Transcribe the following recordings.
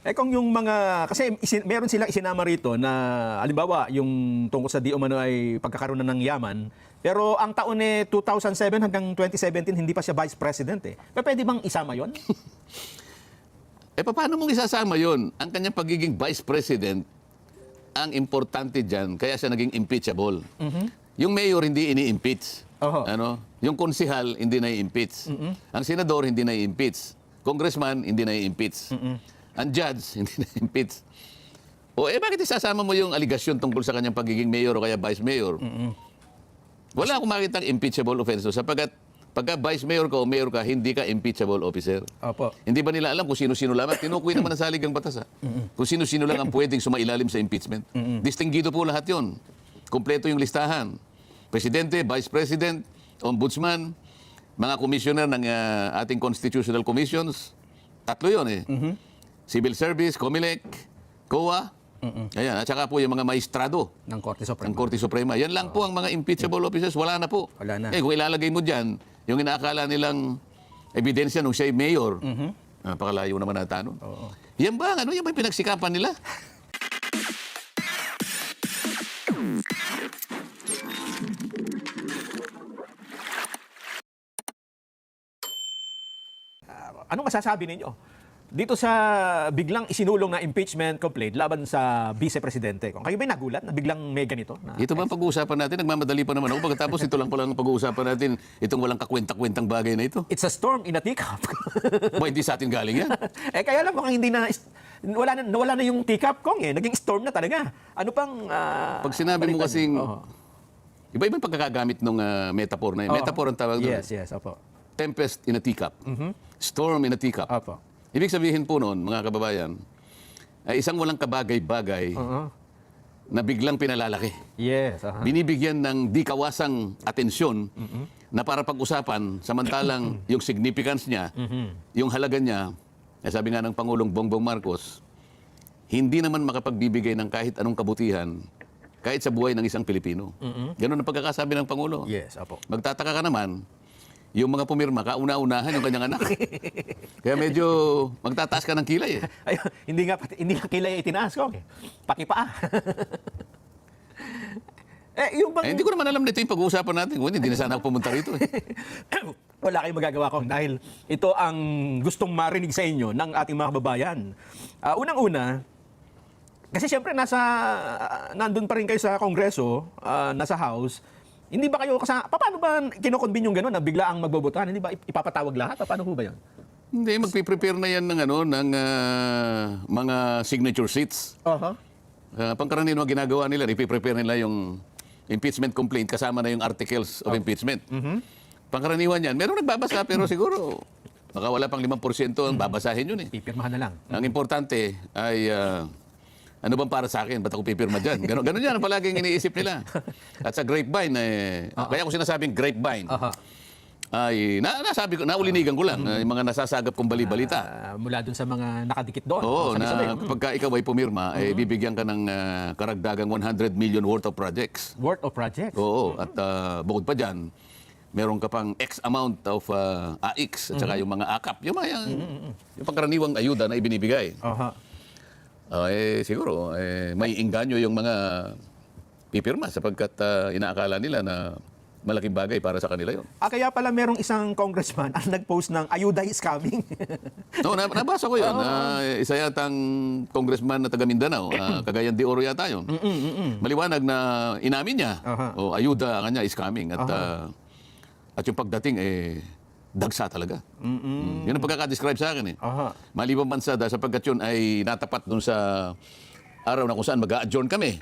Kung yung mga, kasi meron silang isinama rito na, halimbawa, yung tungkol sa di umano ay pagkakaroon na ng yaman, pero ang taon 2007 hanggang 2017, hindi pa siya vice president eh. Pero pwede bang isama yon? Paano mong isasama yon? Ang kanyang pagiging vice president, ang importante dyan, kaya siya naging impeachable. Yung mayor hindi ini-impeach. Oho. Ano? Yung konsihal hindi na-impeach. Ang senador hindi na-impeach. Congressman hindi na-impeach. Ang judge hindi na-impeach. Bakit isasama mo yung aligasyon tungkol sa kanyang pagiging mayor o kaya vice mayor? Wala akong makitang impeachable offense sapagkat pagka vice mayor ka o mayor ka, hindi ka impeachable officer. Opo. Hindi ba nila alam kung sino-sino lamang? Tinukoy naman ang saligang batas. Kung sino-sino lang ang pwedeng sumailalim sa impeachment. Distinguido po lahat yon. Kompleto yung listahan. Presidente, Vice President, Ombudsman, mga commissioner ng ating constitutional commissions. Tatlo yun eh. Civil Service, COMELEC, COA. Ayan, at saka po yung mga maestrado Ng Korte Suprema. ng Korte Suprema. Yan lang po ang mga impeachable officers. Wala na po. Wala na. Kung ilalagay mo dyan, yung inaakala nilang ebidensya nung siya'y mayor, napakalayo naman nata nun. Yan ba? Ano yan ba yung pinagsikapan nila? Anong masasabi ninyo dito sa biglang isinulong na impeachment complaint laban sa vice-presidente? Kung kayo ba'y nagulat na biglang may ganito? Na, Ito ba ang pag-uusapan natin? Nagmamadali pa naman ako. Pagkatapos ito lang pala ang pag-uusapan natin, itong walang kakwenta-kwentang bagay na ito. It's a storm in a teacup. Hindi sa atin galing yan. Kaya lang kung hindi na, nawala na yung teacup kong eh. Naging storm na talaga. Ano pang... Pag sinabi mo kasing... Iba-ibang pagkakagamit ng metaphor na yun. Metaphor ang tawag doon. Yes, opo. Tempest in a teacup. Storm in a teacup. Opo. Ibig sabihin po noon, mga kababayan, ay isang walang kabagay-bagay na biglang pinalalaki. Yes. Binibigyan ng di kawasang atensyon na para pag-usapan, samantalang yung significance niya, yung halaga niya, sabi nga ng Pangulong Bongbong Marcos, hindi naman makapagbibigay ng kahit anong kabutihan kahit sa buhay ng isang Pilipino. Ganun ang pagkakasabi ng Pangulo. Yes, opo. Magtataka ka naman, yung mga pumirma, kauna-unahan yung kanyang anak. Kaya medyo magtataas ka ng kilay eh. Ay, hindi nga kilay itinaas ko. Pati paa. Yung bang... Hindi ko naman alam na ito yung pag-uusapan natin. Hindi na sana ako pumunta rito eh. Wala kayong magagawa ko dahil ito ang gustong marinig sa inyo ng ating mga kababayan. Unang-una, kasi siyempre nandun pa rin kayo sa Kongreso, nasa House. Hindi ba kayo kasama? Paano ba kinokonbin yung gano'n na bigla ang magbobotahan? Hindi ba ipapatawag lahat? Paano ho ba yun? Hindi, magpiprepare na yan ng mga signature sheets. Pangkaraniwan ang ginagawa nila, ipiprepare nila yung impeachment complaint kasama na yung articles of impeachment. Pangkaraniwan yan. Meron nagbabasa pero siguro baka wala pang 5% ang babasahin yun eh. Pipirmahan na lang. Ang importante ay ano bang para sa akin? Ba't ako pipirma dyan? Ganon yan ang palaging iniisip nila. At sa grapevine, kaya ko sinasabing grapevine, ay nasabi ko, naulinigan ko lang, yung mga nasasagap kong bali-balita. Mula dun sa mga nakadikit doon. Oo, na pagka ikaw ay pumirma, bibigyan ka ng karagdagang 100 million worth of projects. Worth of projects? Oo, at bukod pa dyan, meron ka pang X amount of AX, at saka yung mga AKAP, yung pangkaraniwang ayuda na ibinibigay. Siguro, may inganyo yung mga pipirma sapagkat inaakala nila na malaking bagay para sa kanila yun. Kaya pala merong isang congressman ang nag-post ng ayuda is coming. No, nabasa ko yun. Isa yatang congressman na taga Mindanao, Cagayan de Oro yata yun. Maliwanag na inamin niya, ayuda kanya is coming. At yung pagdating, dagsa talaga. Yun ang pagkakadescribe sa akin eh. Maliban man sa sapagkat yun ay natapat dun sa araw na kung saan mag-a-adjourn kami.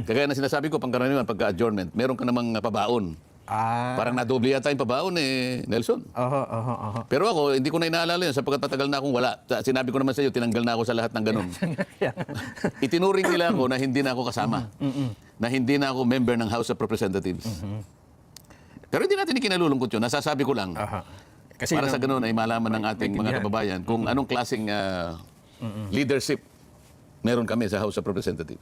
Kagaya na sinasabi ko, pangkaraniwan pagka-adjournment, meron ka namang pabaon. Parang nadoble yata yung pabaon Nelson. Pero ako, hindi ko na inaalala yun sapagkat matagal na akong wala. Sinabi ko naman sa iyo, tinanggal na ako sa lahat ng ganun. Itinuring nila ako na hindi na ako kasama. Na hindi na ako member ng House of Representatives. Pero hindi natin ikinalulungkot yun. Nasasabi ko lang. Kasi para sa ganun ay malaman ng ating mga kababayan kung anong klaseng leadership meron kami sa House of Representatives.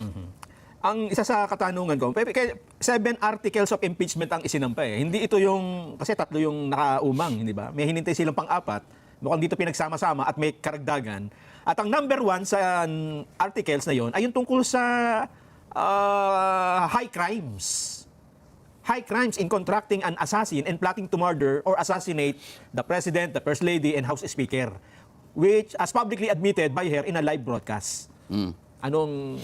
Ang isa sa katanungan ko, 7 articles of impeachment ang isinampa eh. Hindi ito yung, kasi 3 yung nakaumang, hindi ba? May hinintay silang pang-4 mukhang dito pinagsama-sama at may karagdagan. At ang number 1 sa articles na yon ay yung tungkol sa high crimes. High crimes in contracting an assassin and plotting to murder or assassinate the President, the First Lady, and House Speaker, which as publicly admitted by her in a live broadcast. Anong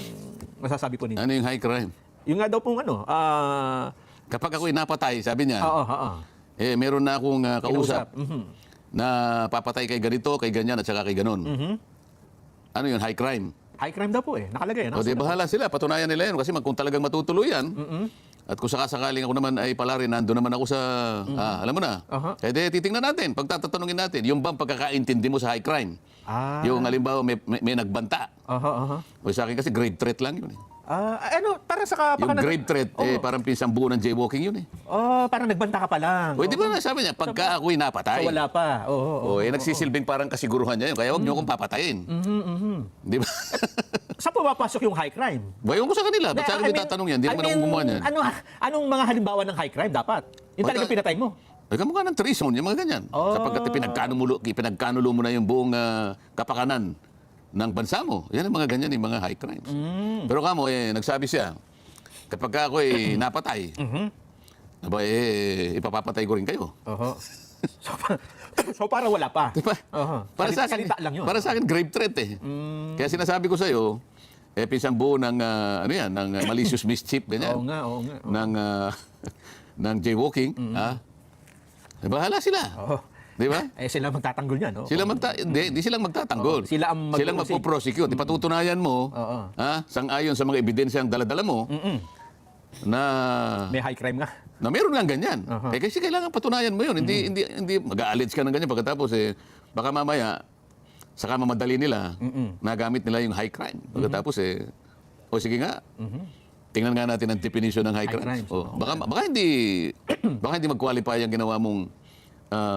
masasabi po ninyo? Ano yung high crime? Yung nga daw pong Kapag ako'y napatay, sabi niya, meron na akong kausap na papatay kay ganito, kay ganyan, at saka kay ganon. Ano yun, high crime? High crime daw po nakalagay. O di bahala sila, patunayan nila yun. Kasi kung talagang matutuloy yan, at kung sakasakaling ako naman ay pala rin, nandun naman ako sa, alam mo na, eh di titingnan natin, pagtatanungin natin, yung bang pagkakaintindi mo sa high crime? Yung halimbawa may nagbanta. O sa akin kasi grave threat lang yun. Para sa Yung kapakanan. grave threat, parang pinsang buo ng jaywalking yun. Parang nagbanta ka pa lang. O di ba sabi niya, pagka ako'y napatay. So, wala pa. Nagsisilbing parang kasiguruhan niya yun, kaya huwag niyo akong papatayin. Di ba? Saan pumapasok yung high crime? Bayon ko sa kanila, ba't sa akin tatanong yan? Hindi naman ako gumawa niyan. Anong mga halimbawa ng high crime dapat? Yung talagang pinatay mo? Ay, kamukha ng treason, yung mga ganyan. Sapagkat pinagkanulo mo na yung buong kapakanan ng bansa mo. Yan ang mga ganyan, yung mga high crimes. Pero kamo, nagsabi siya, kapag ako'y napatay, ipapapatay ko rin kayo. So parang wala pa. Diba? Para sa akin, salita lang yun. para sa akin, grave threat eh. Kaya sinasabi ko sa'yo, pinsang buo ng, ng malicious mischief, ganyan. Oo nga. Ng jaywalking, bahala sila. Di ba? Sila magtatanggol yan. Hindi silang magtatanggol. Sila ang Silang magpo-prosecute. Ipatutunayan mo, sang-ayon sa mga ebidensyang dala-dala mo, na may high crime nga. na meron lang ganyan. Kasi kailangan patunayan mo yun. Hindi mag-aalledge ka ng ganyan. Pagkatapos, baka mamaya, saka mamadali nila, nagamit nila yung high crime. Pagkatapos, sige nga, tingnan nga natin ang definition ng high crimes. Baka hindi mag-qualify ang ginawa mong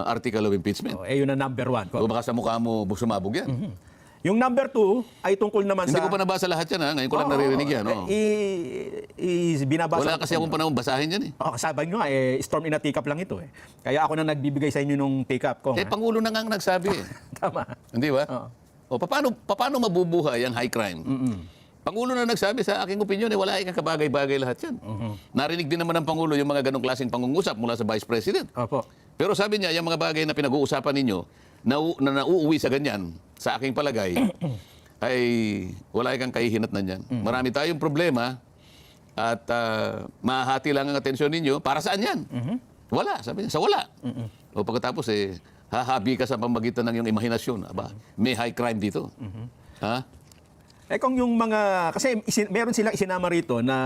article of impeachment. Yun ang number 1. O baka sa mukha mo sumabog yan. Yung number 2 ay tungkol naman Hindi sa... ko pa nabasa lahat yan, ngayon ko lang naririnig yan. Binabasa. Wala kasi akong panahon basahin yan. Sabi nyo storm in a teacup lang ito. Kaya ako na nagbibigay sa inyo nung teacup ko. Pangulo na nga ang nagsabi. Tama. Hindi ba? Paano mabubuhay ang high crime? Pangulo na nagsabi, sa aking opinion, wala ikang kabagay-bagay lahat yan. Narinig din naman ng Pangulo yung mga ganong klaseng pangungusap mula sa Vice President. Opo. Pero sabi niya, yung mga bagay na pinag-uusapan ninyo, na nauuwi sa ganyan, sa aking palagay, ay wala ikang kahihinatnan yan. Marami tayong problema at mahahati lang ang atensyon ninyo. Para saan yan? Wala, sabi niya, sa wala. O pagkatapos, hahabi ka sa pamagitan ng iyong imahinasyon. May high crime dito. Ha? Kung yung mga, kasi meron silang isinama rito na,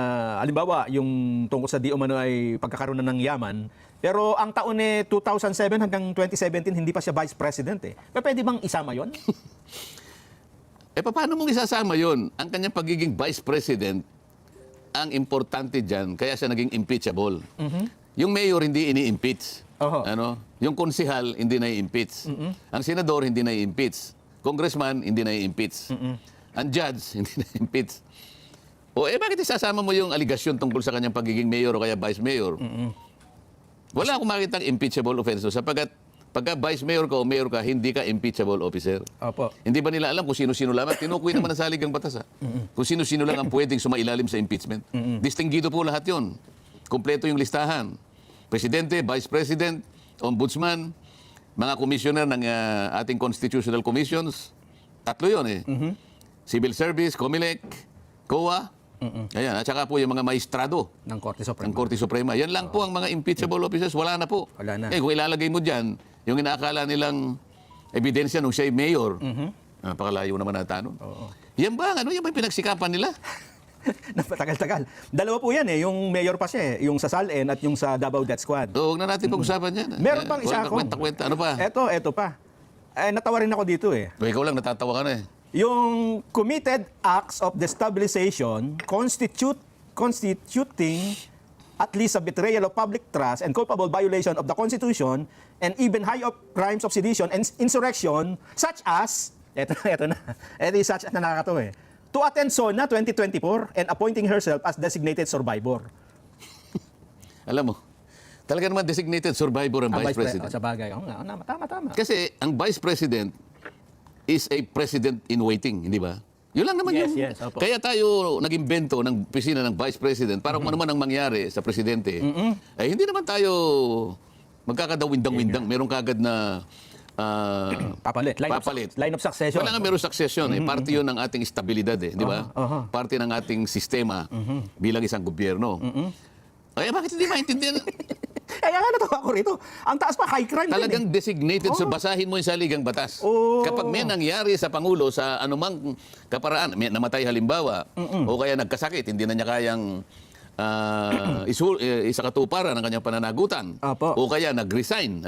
halimbawa, yung tungkol sa di umano ay pagkakaroon na ng yaman, pero ang taon 2007 hanggang 2017, hindi pa siya Vice President Pero pwede bang isama yon? Paano mong isasama yon? Ang kanyang pagiging Vice President, ang importante dyan, kaya siya naging impeachable. Yung mayor hindi ini-impeach. Yung konsihal hindi na-impeach. Ang senador hindi na-impeach. Congressman hindi na-impeach. Ang judge, hindi na-impeach. Bakit isasama mo yung aligasyon tungkol sa kanyang pagiging mayor o kaya vice mayor? Wala akong makitang impeachable offense. Sapagkat pagka vice mayor ka o mayor ka, hindi ka impeachable officer. Opo. Hindi ba nila alam kung sino-sino lamang? Tinukoy naman ng saligang batas. Kung sino-sino lang ang pwedeng sumailalim sa impeachment. Distinguido po lahat yon. Kompleto yung listahan. Presidente, Vice President, Ombudsman, mga commissioner ng ating constitutional commissions. Tatlo yon Civil Service, COMELEC, COA, ayan, at saka po yung mga maestrado Ng Korte Suprema. ng Korte Suprema. Yan lang po ang mga impeachable officers. Wala na po. Wala na. Kung ilalagay mo dyan, yung inaakala nilang ebidensya nung siya'y mayor, napakalayo naman nata nun. Yan ba? Yan ba yung pinagsikapan nila? Napatagal-tagal. Dalawa po yan yung mayor pa siya yung sa SALN at yung sa Davao Death Squad. Huwag na natin pag-usapan yan. Meron pang isa Walang ako. kwenta-kwenta. Ano pa? Eto pa. Natawa rin ako dito Ikaw lang, natatawa ka na Yung committed acts of destabilization constituting at least a betrayal of public trust and culpable violation of the Constitution and even high of crimes of sedition and insurrection such as, eto na, yung such as na nakakatawa to attend SONA 2024 and appointing herself as designated survivor. Alam mo, Talaga naman designated survivor ang Ang Vice President. Sa bagay. Oo nga, tama. Kasi ang Vice President is a President in waiting, hindi ba? Yun lang naman Yes, opo. Kaya tayo nag-imbento ng opisina ng Vice President para kung ano man ang mangyari sa Presidente, ay hindi naman tayo magkakadawindang-windang. Meron kagad na Papalit. Line of succession. Wala nga meron succession eh. Parte yun ng ating estabilidad eh, di ba? Parte ng ating sistema bilang isang gobyerno. Ay, bakit hindi maintindihan? Kaya nga natuwa ko rito. Ang taas pa, high crime din Talagang designated sa basahin mo yung saligang batas. Kapag may nangyari sa Pangulo sa anumang kaparaan, may namatay halimbawa, o kaya nagkasakit, hindi na niya kayang isakatuparan ang kanyang pananagutan, Apo. o kaya nag-resign,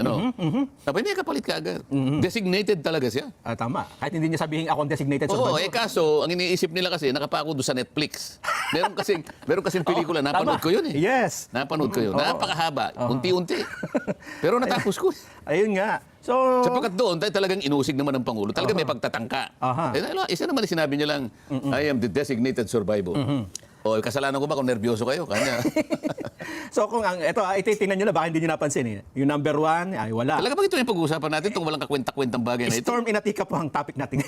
Tapos may kapalit ka agad. Designated talaga siya. Tama. Kahit hindi niya sabihin ako ang designated Oo, survivor. kaso, ang iniisip nila kasi, nakapako doon sa Netflix. Meron kasing pelikula, napanood ko yun eh. Yes. Napanood ko yun. Napakahaba, unti-unti. Pero natapos ko. Ayun nga. So, Sapagkat doon, tayo talagang inusig naman ng Pangulo. Talaga may pagtatangka. Isa naman sinabi niya lang, I am the designated survivor. O, kasalanan ko ba kung nervyoso kayo? Kanya. so kung ito ititingnan niyo na, baka hindi niyo napansin eh. Yung number 1 ay wala. Talaga ba ito yung pag-uusapan natin itong walang kakwenta-kwentang bagay na ito? Storm in Atika po ang topic natin.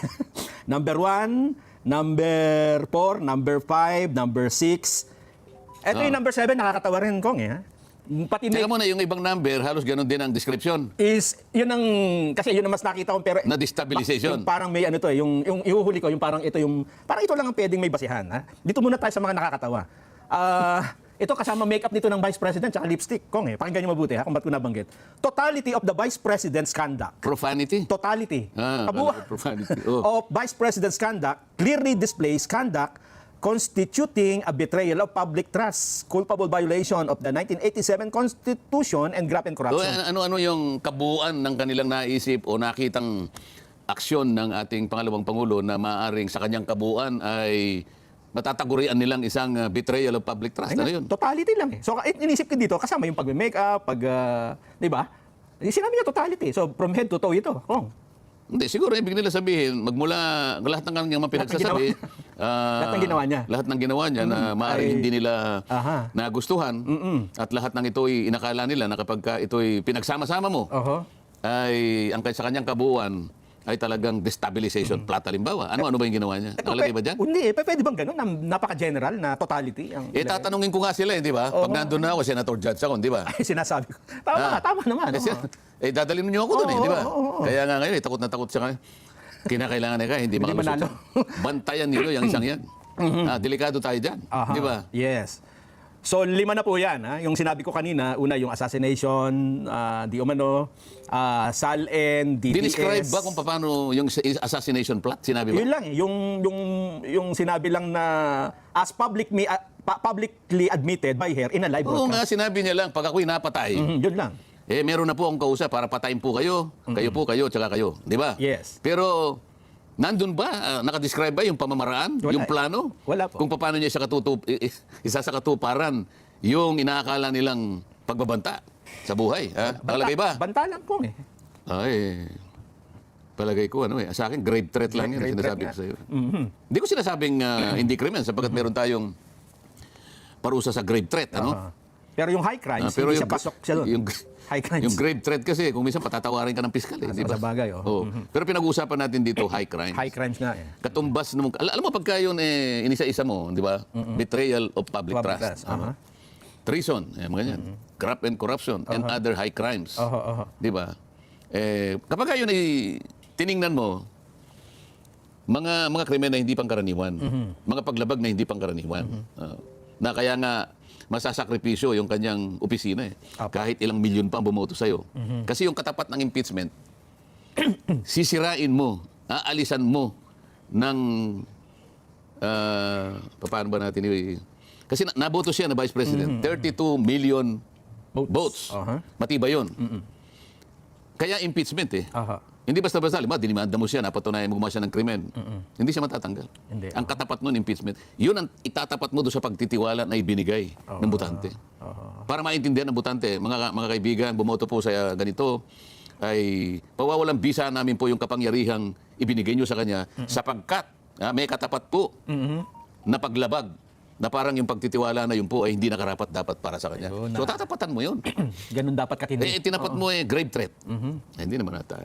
number 1, number 4, number 5, number 6. Ito yung number 7, nakakatawa rin, Kong eh. Pati Teka muna, yung ibang number, halos ganun din ang description. yun ang, kasi yun ang mas nakita ko, pero Na destabilization. yung parang may ano to eh, yung ihuhuli ko, yung parang ito lang ang pwedeng may basihan. Ha? Dito muna tayo sa mga nakakatawa. Ito kasama makeup nito ng Vice President tsaka lipstick, Kong eh. Pakinggan niyo mabuti ha, kung ba't ko nabanggit. Totality of the Vice President's conduct. Profanity? Totality. Profanity. Of Vice President's conduct clearly displays conduct constituting a betrayal of public trust, culpable violation of the 1987 Constitution, and graft and corruption. Ano yung kabuuan ng kanilang naisip o nakitang aksyon ng ating pangalawang Pangulo na maaaring sa kanyang kabuuan ay matatagurian nilang isang betrayal of public trust? Ano yun? Totality lang eh. So, inisip ko dito, kasama yung pag-makeup, di ba? Sinabi niya totality. So, from head to toe ito. Hindi, siguro ibig nila sabihin, magmula lahat ng kanyang mga pinagsasabi, lahat ng ginawa niya. Lahat ng ginawa niya na maaaring hindi nila nagustuhan at lahat ng ito'y inakala nila na kapag ito'y pinagsama-sama mo, ay ang sa kanyang kabuuan ay talagang destabilization plot halimbawa. Ano ba yung ginawa niya? Nakalagay ba dyan? Hindi, pwede bang ganun? Napaka-general na totality? Tatanungin ko nga sila, di ba? Pag nandun na ako, senator judge ako, di ba? Ay, sinasabi ko. Tama naman. Dadalhin niyo ako doon di ba? Kaya nga ngayon, takot na takot siya. Kinakailangan nila, hindi makalusot. Bantayan nilo yung isang yan. Delikado tayo dyan, di ba? Yes. So, 5 na po yan. Ha? Yung sinabi ko kanina, una yung assassination, di umano, SALN, DTS. Dinescribe ba kung paano yung assassination plot? Sinabi ba? Yun lang eh. Yung sinabi lang na as publicly admitted by her in a live Oo broadcast. nga, sinabi niya lang, pag ako'y napatay, Yun lang. meron na po akong kausap para patayin po kayo, kayo, tsaka kayo. Di ba? Yes. Pero, nandun ba, nakadescribe ba yung pamamaraan, Wala yung plano? Wala po. Kung paano niya isa sa katuparan yung inaakala nilang pagbabanta sa buhay. Nakalagay ba? Banta lang po eh. Ay, palagay ko, sa akin, grave threat lang yan, Grave sinasabi threat ko sa iyo. Hindi ko sinasabing hindi krimen, sapagkat meron tayong parusa sa grave threat, Pero yung high crimes, pero hindi siya pasok siya doon. High crimes. Yung grave threat kasi, kung minsan patatawarin ka ng piskal. Di ba? Sa bagay, Oo. Pero pinag-uusapan natin dito, high crimes. High crimes nga eh. Katumbas nung, alam mo pagka yun inisa-isa mo, di ba? Betrayal of public trust. Treason, mga ganyan. Graft and corruption and other high crimes. Di ba? Kapag yun ay tiningnan mo, mga krimen na hindi pangkaraniwan, mga paglabag na hindi pangkaraniwan, na kaya nga masasakripisyo yung kanyang opisina kahit ilang milyon pa ang bumoto sa'yo. Kasi yung katapat ng impeachment, sisirain mo, aalisan mo ng paano ba natin kasi naboto siya na Vice President, 32 million votes. Matibay yun. Kaya impeachment Hindi basta-basta, dinimanda mo siya, napatunayan mo gumawa siya ng krimen. Hindi siya matatanggal. Hindi. Ang katapat nun, impeachment. Yun ang itatapat mo doon sa pagtitiwala na ibinigay ng butante. Para maintindihan ng butante, mga kaibigan, bumoto po sa ganito, ay pawawalang bisa namin po yung kapangyarihang ibinigay nyo sa kanya sapagkat may katapat po na paglabag na parang yung pagtitiwala na yun po ay hindi nakarapat dapat para sa kanya. Ayun So tatapatan mo yun. Ganun dapat katindi. Tinapat mo grave threat. Hindi naman ata.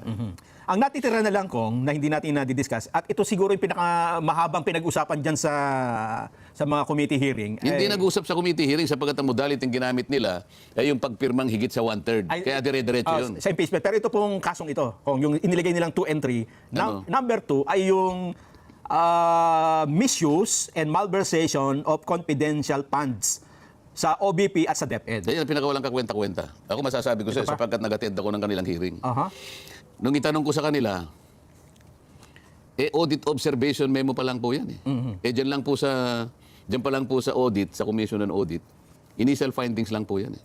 Ang natitira na lang kong na hindi natin na-discuss at ito siguro yung pinakamahabang pinag-usapan diyan sa mga committee hearing. Hindi nag-usap sa committee hearing sapagkat ang modality yung ginamit nila ay yung pagpirmang higit sa 1/3. Kaya dire-diretso yun. Sa impeachment. Pero ito pong kasong ito, kung yung iniligay nilang 2 and 3, number 2 ay yung misuse and malversation of confidential funds sa OBP at sa DepEd. Yan ang pinakawalang kakwenta-kwenta. Ako masasabi ko sa'yo sapagkat nag-attend ako ng kanilang hearing. Nung itanong ko sa kanila, audit observation memo pa lang po yan. Diyan pa lang po sa audit, sa Commission on Audit, initial findings lang po yan.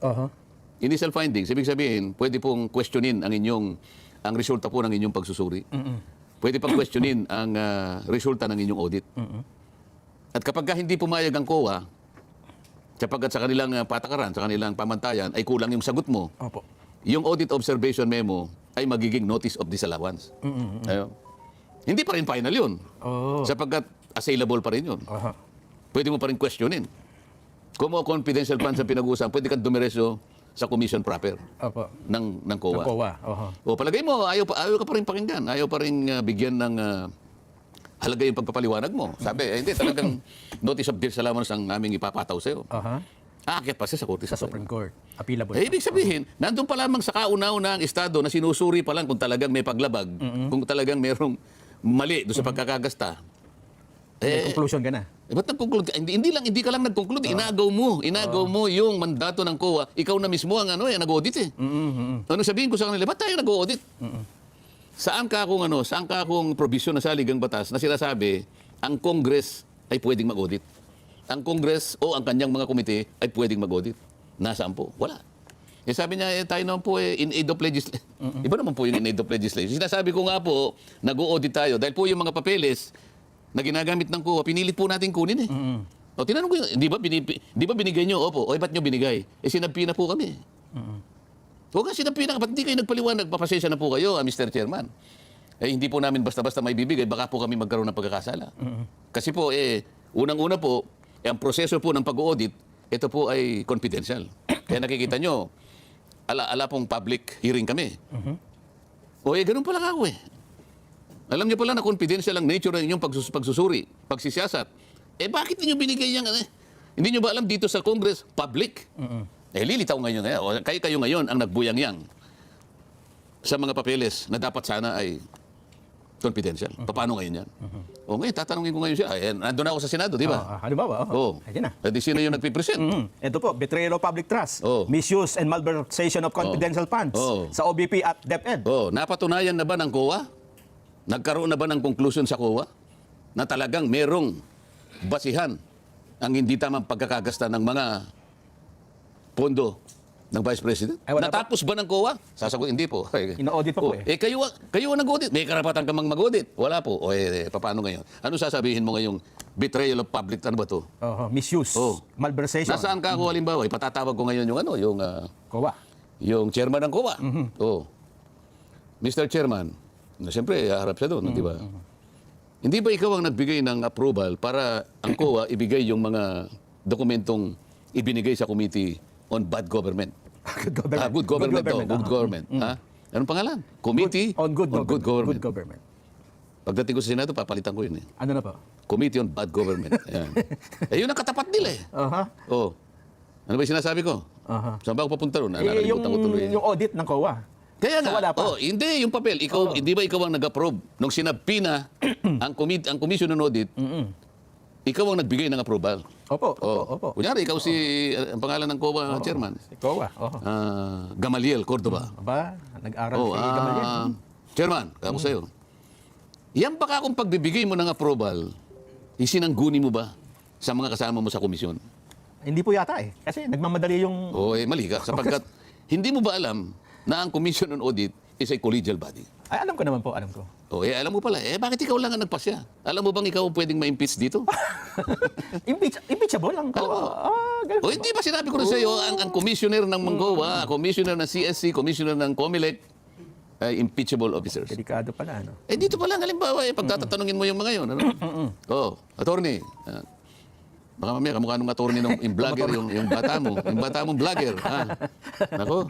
Initial findings, ibig sabihin, pwede pong questionin ang resulta po ng inyong pagsusuri. Pwede pang questionin ang resulta ng inyong audit. At kapag hindi pumayag ang COA, kapag sa kanilang patakaran, sa kanilang pamantayan, ay kulang yung sagot mo, yung audit observation memo ay magiging notice of disallowance. Ayun. Hindi pa rin final yun. Sapagkat assailable pa rin yun. Pwede mo pa rin questionin. Kung mo confidential funds ang pinag-uusapan, pwede kang dumiretso sa commission proper ng COA. O palagay mo, ayaw ka pa rin pakinggan. Ayaw pa rin bigyan ng halaga yung pagpapaliwanag mo. Sabi, hindi, talagang notice of disallowance ang aming ipapataw sa'yo. Aakyat pa siya sa Korte Sa Supreme Court. Appealable. Ibig sabihin, nandun pa lamang sa kauna-una ang Estado na sinusuri pa lang kung talagang may paglabag, kung talagang merong mali doon sa pagkakagasta. May conclusion ka na. Ba't nag-conclude? Hindi ka lang nag-conclude. Inagaw mo yung mandato ng COA. Ikaw na mismo ang nag-audit . Ano sabihin ko sa kanila, ba't tayo nag-audit? Saan ka akong provision na saligang batas na sinasabi ang Congress ay pwedeng mag-audit? Ang Congress o ang kanyang mga komite ay pwedeng mag-audit. Nasaan po? Wala. Sabi niya, tayo naman po in aid of legislation. Iba naman po yung in aid of legislation. Sinasabi ko nga po, nag-audit tayo dahil po yung mga papeles na ginagamit ng COA, pinilit po natin kunin . O, tinanong ko yun, di ba binigay nyo? Opo. O, ba't nyo binigay? Sinabpi na po kami. Huwag nga sinabpi na, ba't hindi kayo nagpaliwanag? Papasensya na po kayo, Mr. Chairman. Hindi po namin basta-basta may bibigay, baka po kami magkaroon ng pagkakasala. Kasi po, unang-una po, ang proseso po ng pag-audit, ito po ay confidential. Kaya nakikita nyo, ala pong public hearing kami. O, ganun pa lang ako . Alam niyo pala na confidential ang nature ng inyong pagsusuri, pagsisiyasat. Bakit niyo binigay yan? Hindi niyo ba alam dito sa Congress, public? Lilitaw ngayon. Kayo ngayon ang nagbuyang-yang sa mga papeles na dapat sana ay confidential. Paano ngayon yan? O ngayon, tatanungin ko ngayon siya. Nandun ako sa Senado, di ba? Halimbawa, ayun na. Sino yung nagpipresent? Ito po, betrayal of public trust, misuse and malversation of confidential funds sa OBP at DepEd. Napatunayan na ba ng COA? Nagkaroon na ba ng conclusion sa COA na talagang merong basihan ang hindi tamang pagkakagasta ng mga pondo ng Vice President? Natapos ba ng COA? Sasagot, hindi po. Ina-audit pa po . Kayo ang nag-audit. May karapatan ka mang mag-audit. Wala po. Paano ngayon? Ano sasabihin mo ngayong betrayal of public, ano ba to? Misuse, malversation. Nasaan ka ako halimbawa? Ipatatawag ko ngayon yung COA. Yung chairman ng COA. Mr. Chairman, siyempre, harap siya doon, di ba? Hindi ba ikaw ang nagbigay ng approval para ang COA ibigay yung mga dokumentong ibinigay sa Committee on Bad Government? Good Government. Good Government. Anong pangalan? Committee on Good Government. Good Government. Pagdating ko sa Senado, papalitan ko yun . Ano na po? Committee on Bad Government. Yun ang katapat nila . Ano ba yung sinasabi ko? Saan ba ako papunta ron? Yung audit ng COA. Kaya nga, wala pa. Hindi, yung papel. Hindi ba ikaw ang nag-approve? Nung sinabpi na ang Commission on Audit, ikaw ang nagbigay ng approval. Opo. Kunyari, ikaw ang pangalan ng COA chairman. COA. Gamaliel Cordoba. Nag-aral si Gamaliel. Chairman, ako sa'yo. Yan baka kung pagbibigay mo ng approval, isinangguni mo ba sa mga kasama mo sa komisyon? Hindi po yata . Kasi nagmamadali yung... Mali ka. Sapagkat hindi mo ba alam na ang Commission on Audit is a collegial body? Ay, alam ko naman po, alam ko. Alam mo pala. Bakit ikaw lang ang nagpasya? Alam mo bang ikaw pwedeng ma-impeach dito? Impeachable lang. Hindi ba sinabi ko rin sa iyo, ang commissioner ng Mangoa, commissioner ng CSC, commissioner ng COMELEC, impeachable officers. Delikado pala, Dito pa lang, halimbawa, pagtatatanungin mo yung mga yun. Attorney, Baka mamaya kamukha nung attorney ng yung vlogger, yung bata mo. Yung bata mong vlogger. Ha? Nako.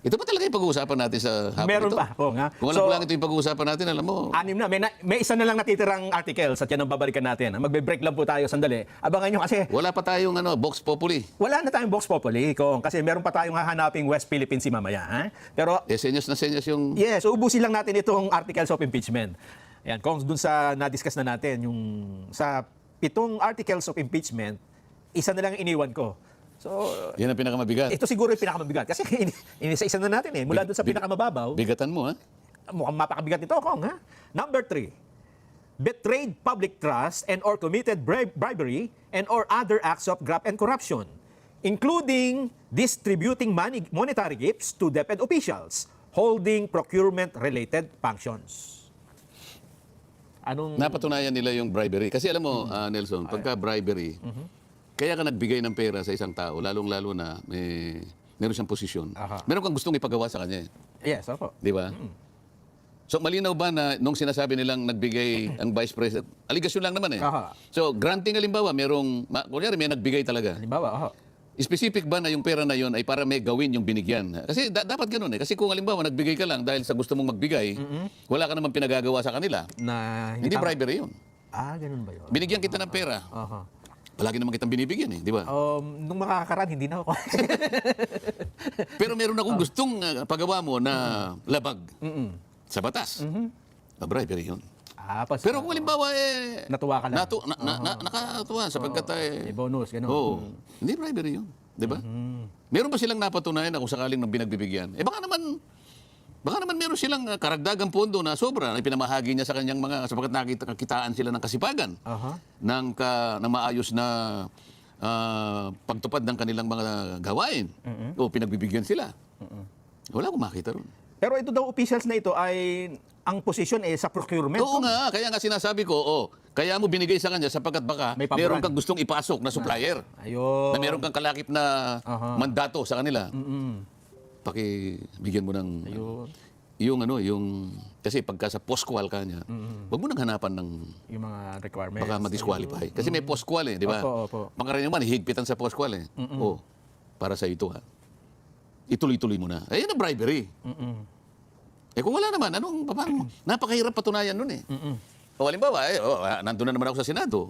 Ito pa talaga yung pag-uusapan natin sa hapon Meron ito. pa. Oo nga. Kung alam ko lang ito yung pag-uusapan natin, alam mo. 6 na. May isa na lang natitirang articles at yan ang babalikan natin. Magbe-break lang po tayo sandali. Abangan nyo kasi Wala pa tayong Vox Populi. wala na tayong Vox Populi, Kong, kasi meron pa tayong hahanaping West Philippine Sea mamaya. Ha? Pero Senyas na senyas yung... yes, ubusin lang natin itong articles of impeachment. Ayan, Kong, dun sa na-discuss na natin, yung sa 7 articles of impeachment, isa na lang iniwan ko. So, Yan ang pinakamabigat. ito siguro yung pinakamabigat. Kasi inisa-isa na natin eh. Mula doon sa pinakamababaw, Bigatan mo, ha? mukhang mapakabigat ito, Kong. Ha? Number 3, betrayed public trust and or committed bribery and or other acts of graft and corruption, including distributing monetary gifts to DepEd officials, holding procurement-related functions. Anong... Napatunayan nila yung bribery. Kasi alam mo, Nelson, pagka bribery, kaya ka nagbigay ng pera sa isang tao, lalong-lalo na meron siyang posisyon. Aha. Meron kang gustong ipagawa sa kanya. Yes, opo. Di ba? So malinaw ba na nung sinasabi nilang nagbigay ang Vice President, aligasyon lang naman eh. Aha. So granting halimbawa, kunyari may nagbigay talaga. Halimbawa, oho. Specific ba na yung pera na yon ay para may gawin yung binigyan? Kasi dapat ganun eh. Kasi kung halimbawa nagbigay ka lang dahil sa gusto mong magbigay, wala ka naman pinagagawa sa kanila, Na hindi tama. bribery yun. Ah, ganun ba yun? Binigyan kita ng pera. Aha. Palagi naman kitang binibigyan eh, di ba? Nung makakakaraan, hindi na ako. Pero meron akong gustong pagawa mo na labag sa batas. Bribery yun. Pero kung halimbawa Natuwa ka lang. nakatuwa sapagkat May bonus, gano'n. Oo. Hindi bribery yun. Di ba? Meron ba silang napatunayan na kung sakaling nang binagbibigyan? Baka naman meron silang karagdagang pondo na sobra na pinamahagi niya sa kanyang mga sapagkat nakitaan sila ng kasipagan Aha. ng maayos na pagtupad ng kanilang mga gawain. O pinagbibigyan sila. Wala akong makita ron. Pero ito daw officials na ito ay ang posisyon sa procurement. Oo nga, kaya nga sinasabi ko, kaya mo binigay sa kanya sapagkat baka May paboran. meron kang gustong ipasok na supplier. Ayun. Na meron kang kalakip na mandato sa kanila. Pakibigyan mo ng yung kasi pagka sa post-qual ka niya, wag mo nang hanapan ng Yung mga requirements. baka ma-disqualify. Kasi may post-qual eh, di ba? Opo. Pangkaraniwan naman, hihigpitan sa post-qual eh. Para sa ito ha. Ituloy-tuloy mo na. Ayun ang bribery. Kung wala naman, paano? Napakahirap patunayan nun eh. O halimbawa, nandun na naman ako sa Senado.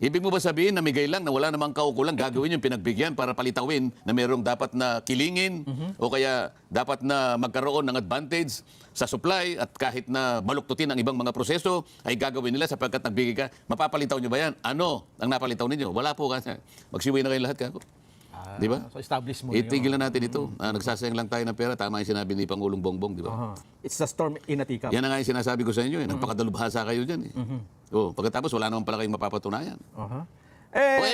Ibig mo ba sabihin na migay lang na wala namang kaukulang gagawin yung pinagbigyan para palitawin na merong dapat na kilingin o kaya dapat na magkaroon ng advantage sa supply at kahit na baluktutin ang ibang mga proseso ay gagawin nila sapagkat nagbigay ka. Mapapalitaw nyo ba yan? Ano ang napalitaw ninyo? Wala po kasi. Magsiway na kayo lahat kako. Di ba? So establish mo Itigil na natin ito. Nagsasayang lang tayo ng pera. Tama yung sinabi ni Pangulong Bongbong, di ba? It's a storm in a teacup. Yan na nga yung sinasabi ko sa inyo. Nagpakadalubhasa kayo dyan. Pagkatapos wala naman pala kayong mapapatunayan.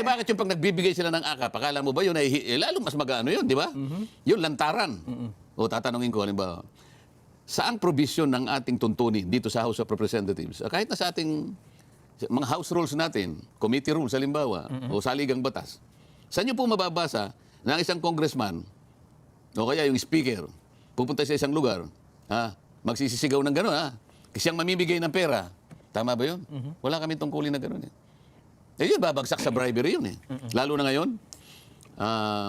Bakit yung pag nagbibigay sila ng akap, akala mo ba yun ay lalo mas mag-ano yun, di ba? Yun, lantaran. Tatanungin ko, halimbawa, saang provision ng ating tuntunin dito sa House of Representatives? Kahit na sa ating mga House rules natin, committee rules, halimbawa, o saligang batas, saan nyo po mababasa na ang isang congressman o kaya yung speaker pupunta sa isang lugar, magsisisigaw ng gano'n, siyang mamimigay ng pera. Tama ba yun? Wala kami tungkulin na gano'n eh. Yun, babagsak sa bribery yun eh. Lalo na ngayon,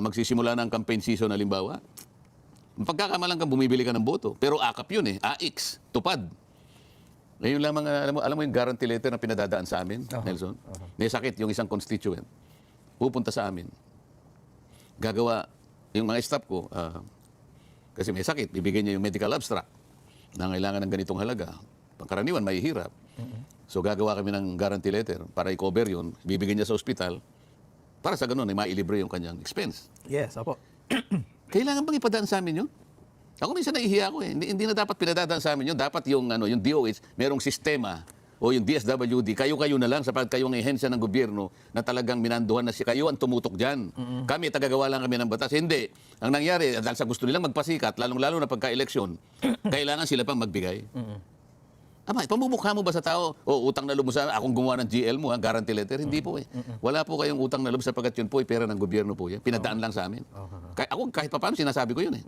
magsisimula na ang campaign season halimbawa. Pagkakamalang kang bumibili ka ng boto, pero akap yun eh, AX, tupad. Ngayon lamang, alam mo yung guarantee letter na pinadadaan sa amin, Nelson? May sakit yung isang constituent. Pupunta sa amin. Gagawa yung mga staff ko, kasi may sakit, bibigyan niya yung medical abstract na kailangan ng ganitong halaga. Pangkaraniwan, may hirap. So gagawa kami ng guarantee letter para i-cover yun, bibigyan niya sa ospital, para sa ganun, ay mailibre yung kanyang expense. Yes, opo. Kailangan bang ipadaan sa amin yun? Ako minsan nahihiya ako eh. Hindi na dapat pinadadaan sa amin yun. Dapat yung DOH, merong sistema o yung DSWD, kayo-kayo na lang sapagkat kayo ang ehensya ng gobyerno na talagang minanduhan na kayo ang tumutok dyan. Kami, tagagawa lang kami ng batas. Hindi. Ang nangyari, dahil sa gusto nilang magpasikat, lalong-lalo na pagka-eleksyon, kailangan sila pang magbigay. Pamumukha mo ba sa tao, utang na loob mo sa akong gumawa ng GL mo, guarantee letter? Hindi po eh. Wala po kayong utang na loob sapagkat yun po ay pera ng gobyerno po yan. Pinadaan lang sa amin. Ako kahit paano sinasabi ko yun eh.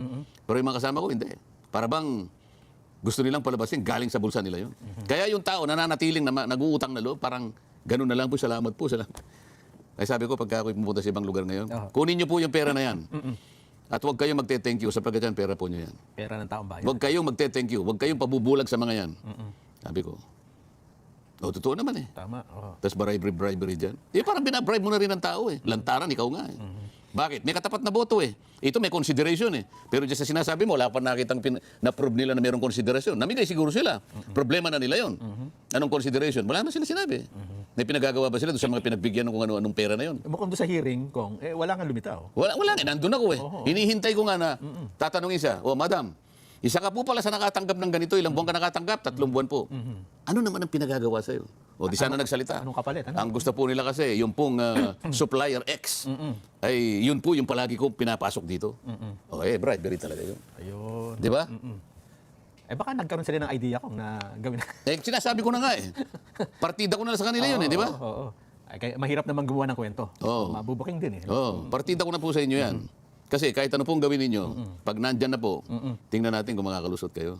Pero yung mga kasama ko, hindi. Para bang gusto nilang palabasin, galing sa bulsa nila yun. Kaya yung tao nananatiling na nag-uutang na loob, parang ganun na lang po, salamat po. Ay sabi ko, pagka ako'y pumunta sa ibang lugar ngayon, Oo. kunin niyo po yung pera na yan. At huwag kayong magte-thank you sapagkat yan, pera po niyo yan. Pera ng taong bayan. Huwag kayong magte-thank you. Huwag kayong pabubulag sa mga yan. Sabi ko. O, totoo naman eh. Tama. Oo. Tapos bribery dyan. Eh, parang binabribe mo na rin ang tao eh. Lantaran, ikaw nga eh. Bakit? May katapat na boto eh. Ito may consideration eh. Pero dyan sa sinasabi mo, wala pa nakitang na-prove nila na mayroong consideration. Namigay siguro sila. Problema na nila yon. Anong consideration? Wala na sila sinabi. May pinagagawa ba sila doon sa mga pinagbigyan ng kung ano-anong pera na yon? Mukhang doon sa hearing, Kong, wala nga lumitaw. Wala nga. Nandun ako eh. Hinihintay ko nga na tatanungin siya, oh madam, isa ka po pala sa nakatanggap ng ganito, ilang buwan ka nakatanggap? 3 buwan po. Ano naman ang pinagagawa sa'yo? O di sana nagsalita. Anong kapalit? Ano? Ang gusto po nila kasi, yung pong supplier X, ay yun po yung palagi ko pinapasok dito. O bribery talaga yun. Ayun. Di ba? Baka nagkaroon sila ng idea kung na gawin. Sinasabi ko na nga eh. Partida ko na sa kanila yun eh, di ba? Oo. Ay, kaya mahirap naman gumawa ng kwento. Oo. Mabubuking din eh. Partida ko na po sa inyo yan. Kasi kahit ano pong gawin ninyo, pag nandyan na po, tingnan natin kung makakalusot kayo.